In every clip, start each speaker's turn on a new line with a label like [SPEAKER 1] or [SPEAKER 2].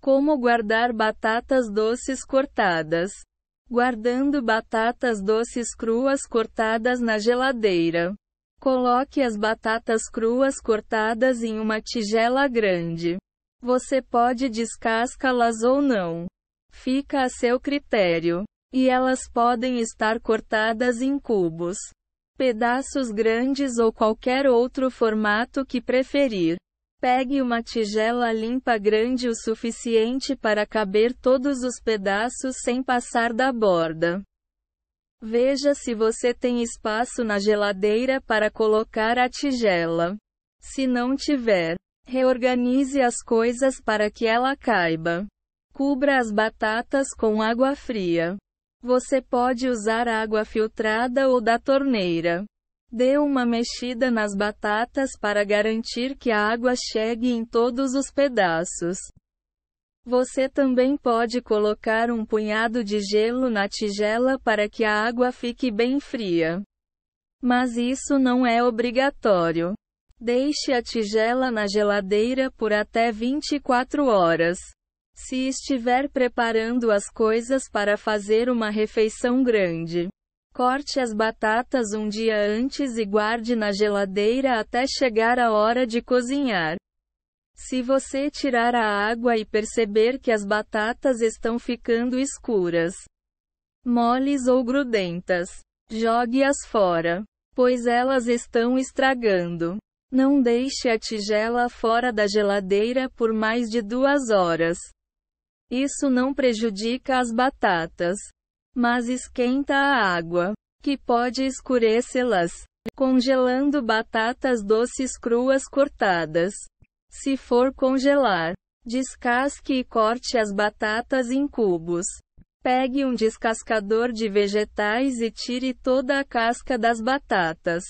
[SPEAKER 1] Como guardar batatas doces cortadas? Guardando batatas doces cruas cortadas na geladeira. Coloque as batatas cruas cortadas em uma tigela grande. Você pode descascá-las ou não. Fica a seu critério. E elas podem estar cortadas em cubos, pedaços grandes ou qualquer outro formato que preferir. Pegue uma tigela limpa grande o suficiente para caber todos os pedaços sem passar da borda. Veja se você tem espaço na geladeira para colocar a tigela. Se não tiver, reorganize as coisas para que ela caiba. Cubra as batatas com água fria. Você pode usar água filtrada ou da torneira. Dê uma mexida nas batatas para garantir que a água chegue em todos os pedaços. Você também pode colocar um punhado de gelo na tigela para que a água fique bem fria. Mas isso não é obrigatório. Deixe a tigela na geladeira por até 24 horas. Se estiver preparando as coisas para fazer uma refeição grande, corte as batatas um dia antes e guarde na geladeira até chegar a hora de cozinhar. Se você tirar a água e perceber que as batatas estão ficando escuras, moles ou grudentas, jogue-as fora, pois elas estão estragando. Não deixe a tigela fora da geladeira por mais de 2 horas. Isso não prejudica as batatas, mas esquenta a água, que pode escurecê-las. Congelando batatas doces cruas cortadas. Se for congelar, descasque e corte as batatas em cubos. Pegue um descascador de vegetais e tire toda a casca das batatas.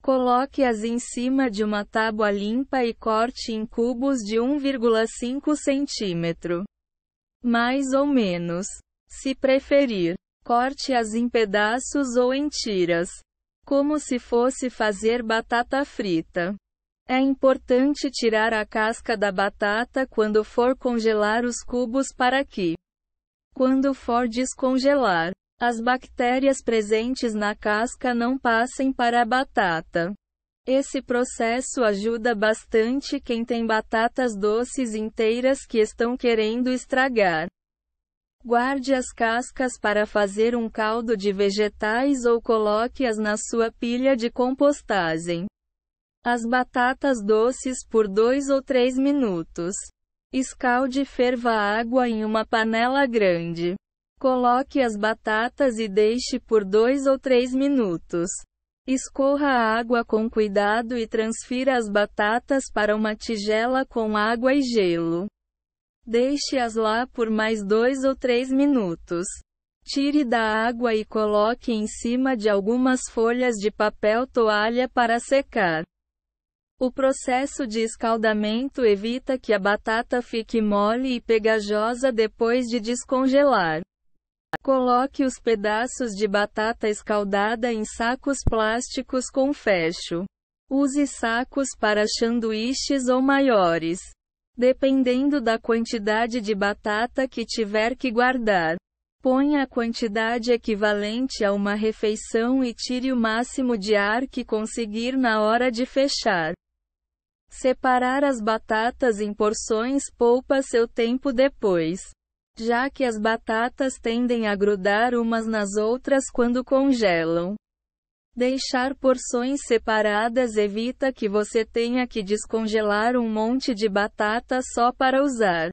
[SPEAKER 1] Coloque-as em cima de uma tábua limpa e corte em cubos de 1,5 cm. Mais ou menos. Se preferir, corte-as em pedaços ou em tiras, como se fosse fazer batata frita. É importante tirar a casca da batata quando for congelar os cubos para que, quando for descongelar, as bactérias presentes na casca não passem para a batata. Esse processo ajuda bastante quem tem batatas doces inteiras que estão querendo estragar. Guarde as cascas para fazer um caldo de vegetais ou coloque-as na sua pilha de compostagem. As batatas doces por 2 ou 3 minutos. Escalde e ferva a água em uma panela grande. Coloque as batatas e deixe por 2 ou 3 minutos. Escorra a água com cuidado e transfira as batatas para uma tigela com água e gelo. Deixe-as lá por mais 2 ou 3 minutos. Tire da água e coloque em cima de algumas folhas de papel toalha para secar. O processo de escaldamento evita que a batata fique mole e pegajosa depois de descongelar. Coloque os pedaços de batata escaldada em sacos plásticos com fecho. Use sacos para sanduíches ou maiores, dependendo da quantidade de batata que tiver que guardar. Ponha a quantidade equivalente a uma refeição e tire o máximo de ar que conseguir na hora de fechar. Separar as batatas em porções poupa seu tempo depois, já que as batatas tendem a grudar umas nas outras quando congelam. Deixar porções separadas evita que você tenha que descongelar um monte de batata só para usar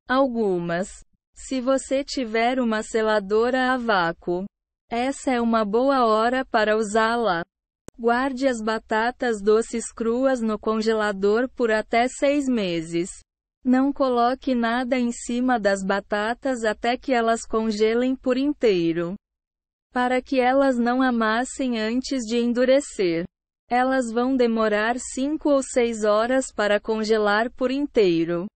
[SPEAKER 1] algumas. Se você tiver uma seladora a vácuo, essa é uma boa hora para usá-la. Guarde as batatas doces cruas no congelador por até 6 meses. Não coloque nada em cima das batatas até que elas congelem por inteiro, para que elas não amassem antes de endurecer. Elas vão demorar 5 ou 6 horas para congelar por inteiro.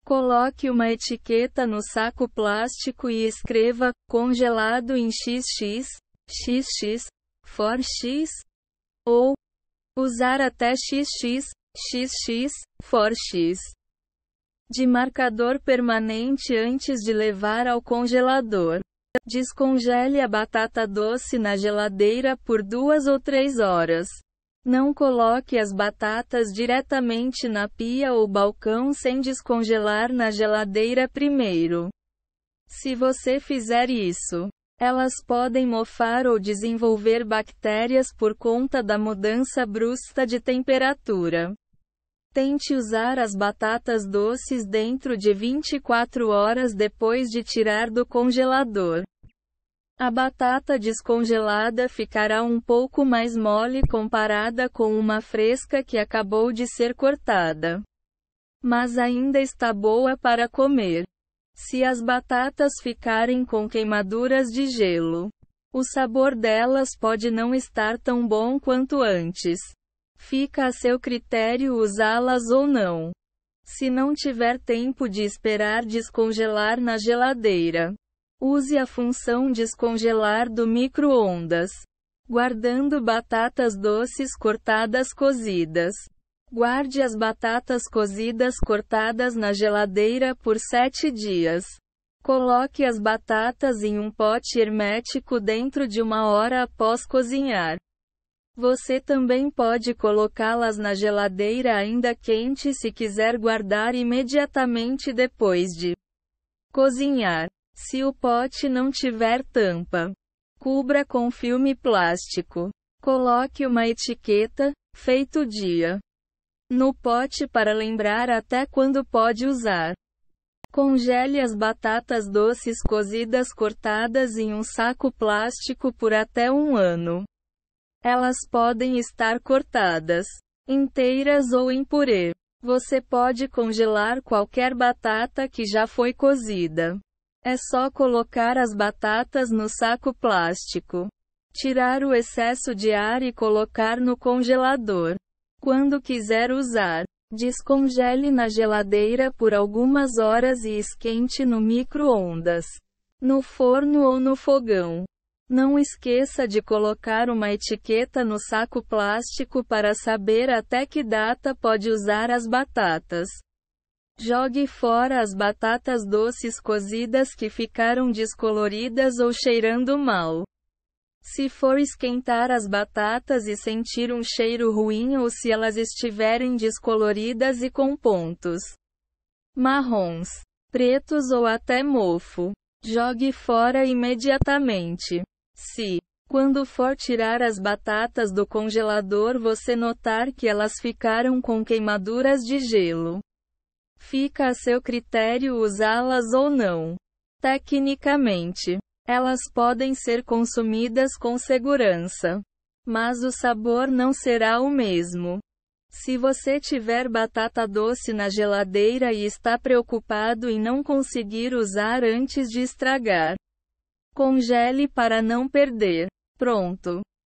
[SPEAKER 1] Coloque uma etiqueta no saco plástico e escreva, congelado em XX, XX, for X, ou, usar até XX, XX, for X. de marcador permanente antes de levar ao congelador. Descongele a batata doce na geladeira por 2 ou 3 horas. Não coloque as batatas diretamente na pia ou balcão sem descongelar na geladeira primeiro. Se você fizer isso, elas podem mofar ou desenvolver bactérias por conta da mudança brusca de temperatura. Tente usar as batatas doces dentro de 24 horas depois de tirar do congelador. A batata descongelada ficará um pouco mais mole comparada com uma fresca que acabou de ser cortada. Mas ainda está boa para comer. Se as batatas ficarem com queimaduras de gelo, o sabor delas pode não estar tão bom quanto antes. Fica a seu critério usá-las ou não. Se não tiver tempo de esperar descongelar na geladeira, use a função descongelar do micro-ondas. Guardando batatas doces cortadas cozidas. Guarde as batatas cozidas cortadas na geladeira por 7 dias. Coloque as batatas em um pote hermético dentro de 1 hora após cozinhar. Você também pode colocá-las na geladeira ainda quente se quiser guardar imediatamente depois de cozinhar. Se o pote não tiver tampa, cubra com filme plástico. Coloque uma etiqueta, feito dia, no pote para lembrar até quando pode usar. Congele as batatas doces cozidas cortadas em um saco plástico por até 1 ano. Elas podem estar cortadas inteiras ou em purê. Você pode congelar qualquer batata que já foi cozida. É só colocar as batatas no saco plástico, tirar o excesso de ar e colocar no congelador. Quando quiser usar, descongele na geladeira por algumas horas e esquente no micro-ondas, no forno ou no fogão. Não esqueça de colocar uma etiqueta no saco plástico para saber até que data pode usar as batatas. Jogue fora as batatas doces cozidas que ficaram descoloridas ou cheirando mal. Se for esquentar as batatas e sentir um cheiro ruim ou se elas estiverem descoloridas e com pontos marrons, pretos ou até mofo, jogue fora imediatamente. Se, quando for tirar as batatas do congelador, você notar que elas ficaram com queimaduras de gelo, fica a seu critério usá-las ou não. Tecnicamente, elas podem ser consumidas com segurança, mas o sabor não será o mesmo. Se você tiver batata doce na geladeira e está preocupado em não conseguir usar antes de estragar, congele para não perder. Pronto!